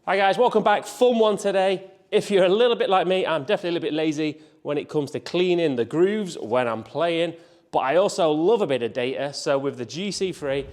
Hi guys, welcome back. Fun one today. If you're a little bit like me, I'm definitely a little bit lazy when it comes to cleaning the grooves when I'm playing, but I also love a bit of data. So with the GC3,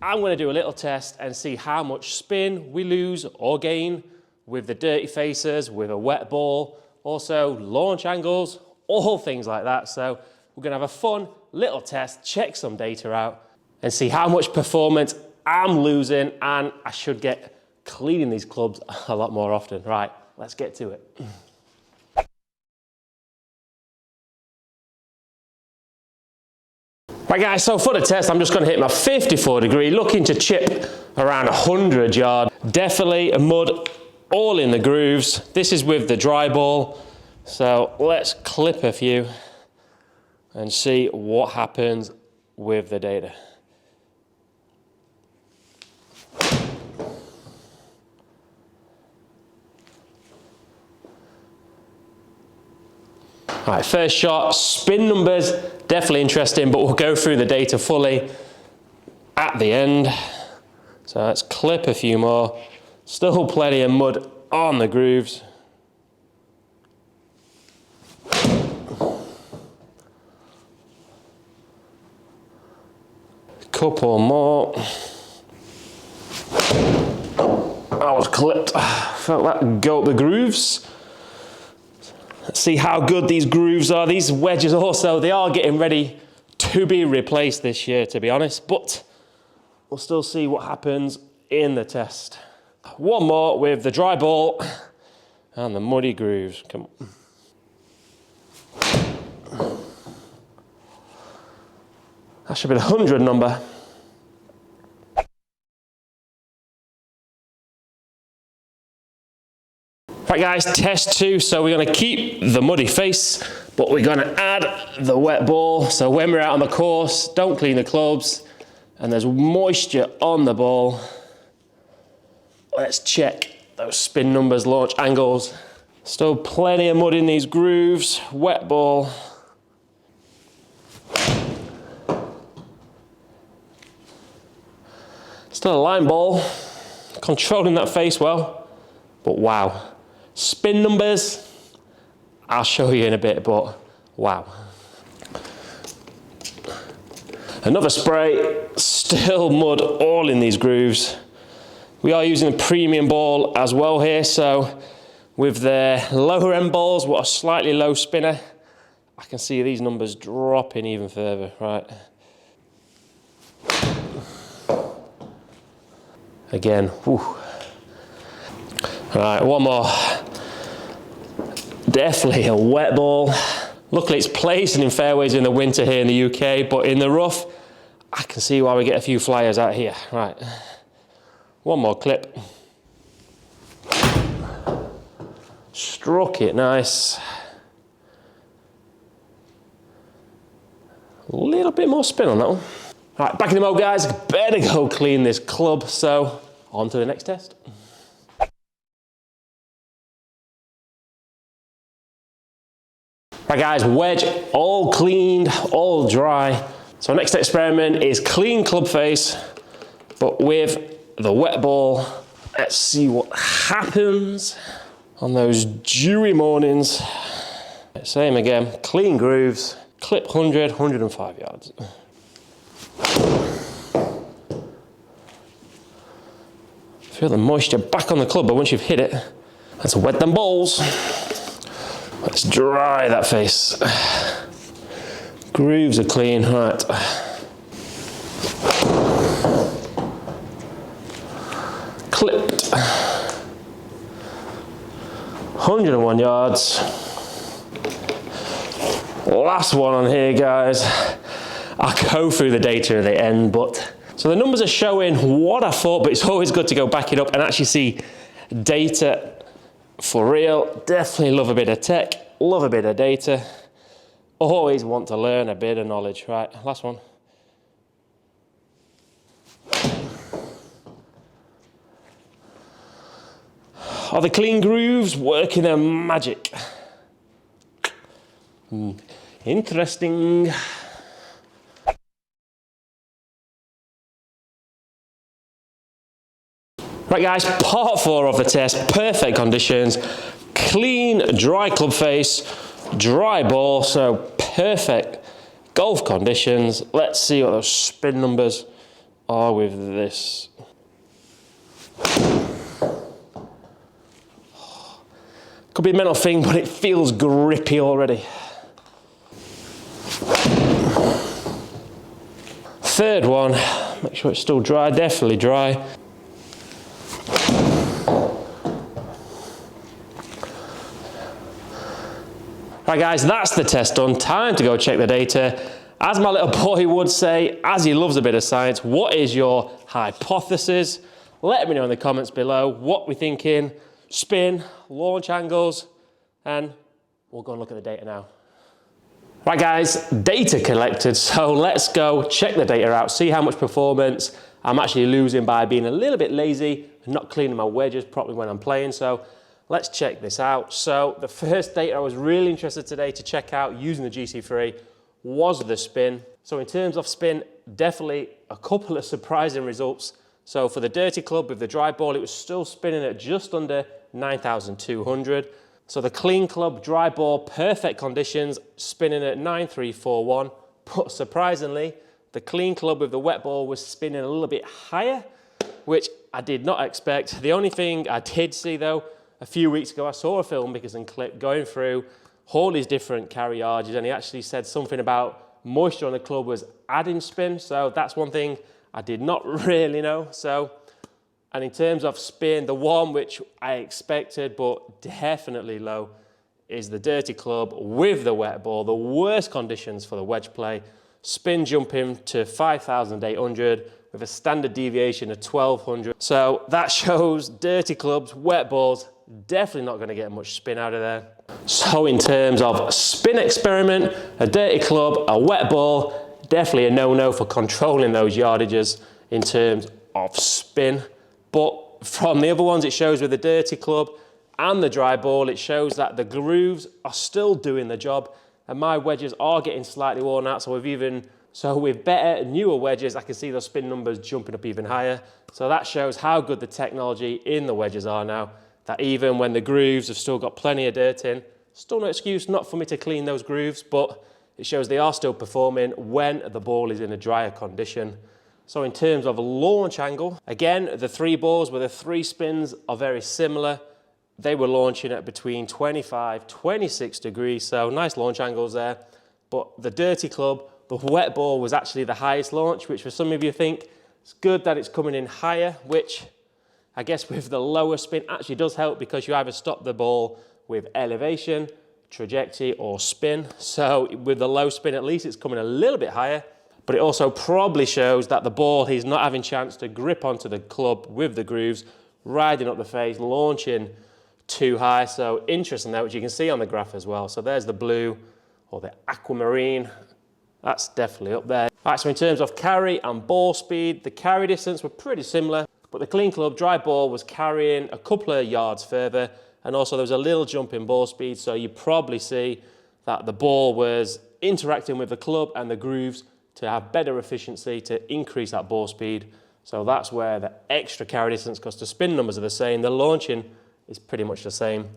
I'm going to do a little test and see how much spin we lose or gain with the dirty faces, with a wet ball, also launch angles, all things like that. So we're going to have a fun little test, check some data out and see how much performance I'm losing, and I should get cleaning these clubs a lot more often. Right, let's get to it. Right guys, so for the test, I'm just going to hit my 54 degree, looking to chip around 100 yard. Definitely mud all in the grooves. This is with the dry ball. So let's clip a few and see what happens with the data. All right, first shot, spin numbers, definitely interesting, but we'll go through the data fully at the end. So let's clip a few more. Still plenty of mud on the grooves. Couple more. I was clipped. Felt that go up the grooves. Let's see how good these grooves are. These wedges also, they are getting ready to be replaced this year, to be honest, but we'll still see what happens in the test. One more with the dry ball and the muddy grooves. Come on. That should be the 100 number. Right guys, test two. So we're going to keep the muddy face, but we're going to add the wet ball. So when we're out on the course, don't clean the clubs and there's moisture on the ball. Let's check those spin numbers, launch angles. Still plenty of mud in these grooves. Wet ball. Still a line ball. Controlling that face well, but wow. Spin numbers, I'll show you in a bit, but wow. Another spray, still mud all in these grooves. We are using a premium ball as well here, so with the lower end balls, what a slightly low spinner, I can see these numbers dropping even further, right? Again, whew. All right, one more. Definitely a wet ball. Luckily it's placing in fairways in the winter here in the UK, but in the rough, I can see why we get a few flyers out here. Right, one more clip. Struck it nice. A little bit more spin on that one. All right, back in the mode guys, better go clean this club, so on to the next test. Right guys, wedge all cleaned, all dry. So next experiment is clean club face, but with the wet ball. Let's see what happens on those dewy mornings. Same again, clean grooves, clip 100, 105 yards. Feel the moisture back on the club, but once you've hit it, let's wet them balls. Let's dry that face. Grooves are clean, right. Clipped. 101 yards. Last one on here, guys. I'll go through the data at the end, but so the numbers are showing what I thought, but it's always good to go back it up and actually see data for real. Definitely love a bit of tech, love a bit of data. Always want to learn a bit of knowledge. Right, last one. Are the clean grooves working their magic? Interesting. Right guys, part 4 of the test, perfect conditions, clean, dry club face, dry ball, so perfect golf conditions. Let's see what those spin numbers are with this. Could be a mental thing, but it feels grippy already. Third one, make sure it's still dry, definitely dry. Right guys, that's the test done. Time to go check the data. As my little boy would say, as he loves a bit of science, what is your hypothesis? Let me know in the comments below what we're thinking, spin, launch angles, and we'll go and look at the data now. Right guys, data collected, so let's go check the data out, see how much performance I'm actually losing by being a little bit lazy and not cleaning my wedges properly when I'm playing. So let's check this out. So the first data I was really interested today to check out using the GC3 was the spin. So in terms of spin, definitely a couple of surprising results. So for the dirty club with the dry ball, it was still spinning at just under 9,200. So the clean club, dry ball, perfect conditions, spinning at 9,341. But surprisingly, the clean club with the wet ball was spinning a little bit higher, which I did not expect. The only thing I did see though, a few weeks ago, I saw a Phil Mickelson clip going through all these different carry yardages, and he actually said something about moisture on the club was adding spin. So that's one thing I did not really know. And in terms of spin, the one which I expected, but definitely low, is the dirty club with the wet ball. The worst conditions for the wedge play. Spin jumping to 5,800 with a standard deviation of 1,200. So that shows dirty clubs, wet balls, definitely not going to get much spin out of there. So in terms of spin experiment, a dirty club, a wet ball, definitely a no-no for controlling those yardages in terms of spin. But from the other ones, it shows with the dirty club and the dry ball, it shows that the grooves are still doing the job, and my wedges are getting slightly worn out. So with better, newer wedges, I can see those spin numbers jumping up even higher. So that shows how good the technology in the wedges are now, that even when the grooves have still got plenty of dirt in, still no excuse not for me to clean those grooves, but it shows they are still performing when the ball is in a drier condition. So in terms of launch angle, again, the 3 balls with the 3 spins are very similar. They were launching at between 25, 26 degrees, so nice launch angles there. But the dirty club, the wet ball was actually the highest launch, which for some of you think it's good that it's coming in higher, which I guess with the lower spin actually does help, because you either stop the ball with elevation, trajectory, or spin. So with the low spin, at least it's coming a little bit higher. But it also probably shows that the ball is not having chance to grip onto the club with the grooves, riding up the face, launching too high. So interesting there, which you can see on the graph as well. So there's the blue, or the aquamarine. That's definitely up there. All right, so in terms of carry and ball speed, the carry distance were pretty similar, but the clean club dry ball was carrying a couple of yards further, and also there was a little jump in ball speed. So you probably see that the ball was interacting with the club and the grooves to have better efficiency, to increase that ball speed. So that's where the extra carry distance, because the spin numbers are the same, the launching is pretty much the same.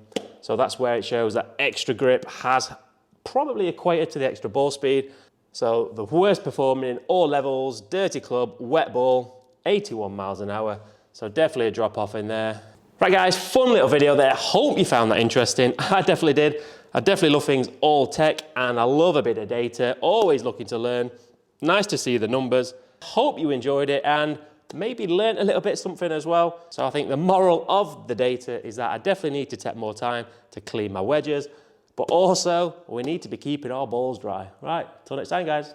So that's where it shows that extra grip has probably equated to the extra ball speed. So the worst performing in all levels, dirty club, wet ball, 81 miles an hour. So definitely a drop off in there. Right guys, fun little video there. Hope you found that interesting. I definitely did. I definitely love things all tech, and I love a bit of data, always looking to learn. Nice to see the numbers. Hope you enjoyed it and maybe learned a little bit something as well. So I think the moral of the data is that I definitely need to take more time to clean my wedges, but also we need to be keeping our balls dry. Right, till next time guys.